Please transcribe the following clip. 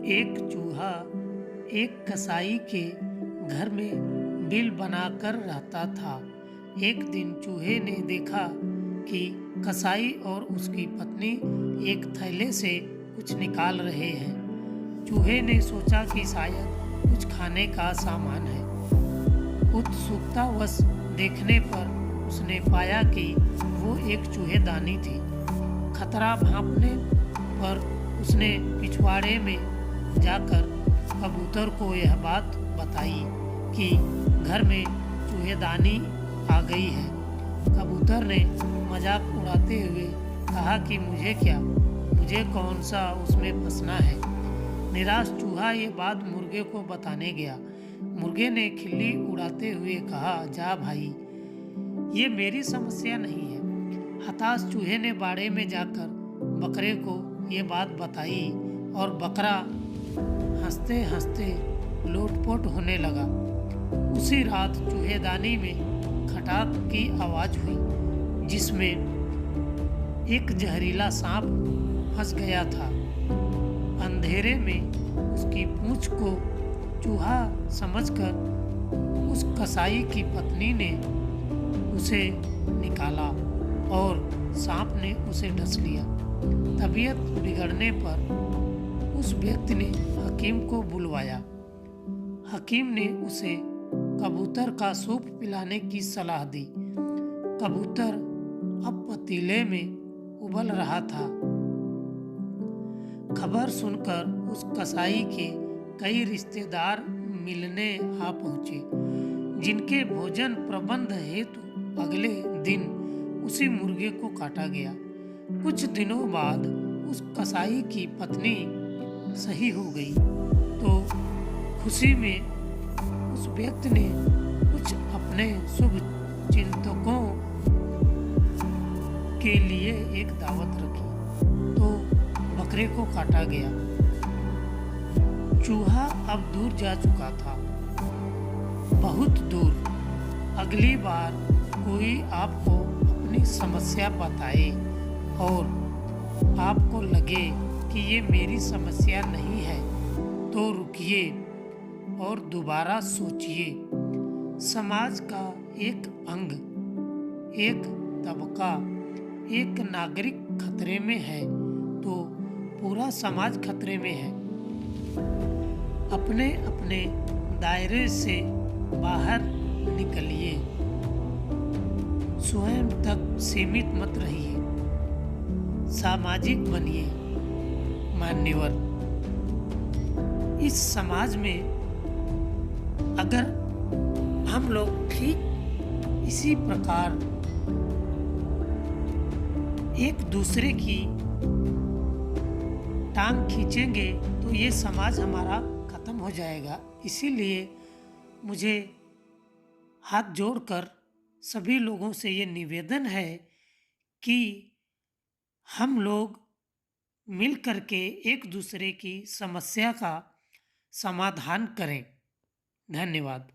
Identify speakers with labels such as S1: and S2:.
S1: एक चूहा एक कसाई के घर में बिल बनाकर रहता था। एक दिन चूहे ने देखा कि कसाई और उसकी पत्नी एक थैले से कुछ निकाल रहे हैं। चूहे ने सोचा कि शायद कुछ खाने का सामान है। उत्सुकतावश देखने पर उसने पाया कि वो एक चूहेदानी थी। खतरा भांपने पर उसने पिछवाड़े में जाकर कबूतर को यह बात बताई कि घर में चूहेदानी आ गई है। कबूतर ने मजाक उड़ाते हुए कहा कि मुझे क्या, मुझे कौन सा उसमें फंसना है। निराश चूहा ये बात मुर्गे को बताने गया। मुर्गे ने खिल्ली उड़ाते हुए कहा, जा भाई, ये मेरी समस्या नहीं है। हताश चूहे ने बाड़े में जाकर बकरे को ये बात बताई और बकरा हंसते हंसते लोटपोट होने लगा। उसी रात चूहेदानी में खटाक की आवाज हुई, जिसमें एक जहरीला सांप फंस गया था। अंधेरे में उसकी पूंछ को चूहा समझकर उस कसाई की पत्नी ने उसे निकाला और सांप ने उसे डस लिया। तबीयत बिगड़ने पर उस व्यक्ति ने हकीम को बुलवाया। हकीम ने उसे कबूतर का सूप पिलाने की सलाह दी। कबूतर अब पतीले में उबल रहा था। खबर सुनकर उस कसाई के कई रिश्तेदार मिलने आ पहुंचे, जिनके भोजन प्रबंध हेतु अगले दिन उसी मुर्गे को काटा गया। कुछ दिनों बाद उस कसाई की पत्नी सही हो गई तो खुशी में उस व्यक्ति ने कुछ अपने शुभ चिंतकों के लिए एक दावत रखी तो बकरे को काटा गया। चूहा अब दूर जा चुका था, बहुत दूर। अगली बार कोई आपको अपनी समस्या बताए और आपको लगे कि ये मेरी समस्या नहीं है, तो रुकिए और दोबारा सोचिए। समाज का एक अंग, एक तबका, एक नागरिक खतरे में है तो पूरा समाज खतरे में है। अपने अपने दायरे से बाहर निकलिए, स्वयं तक सीमित मत रहिए, सामाजिक बनिए। मान्यवर, इस समाज में अगर हम लोग ठीक इसी प्रकार एक दूसरे की टांग खींचेंगे तो ये समाज हमारा खत्म हो जाएगा। इसीलिए मुझे हाथ जोड़कर सभी लोगों से ये निवेदन है कि हम लोग मिल करके एक दूसरे की समस्या का समाधान करें। धन्यवाद।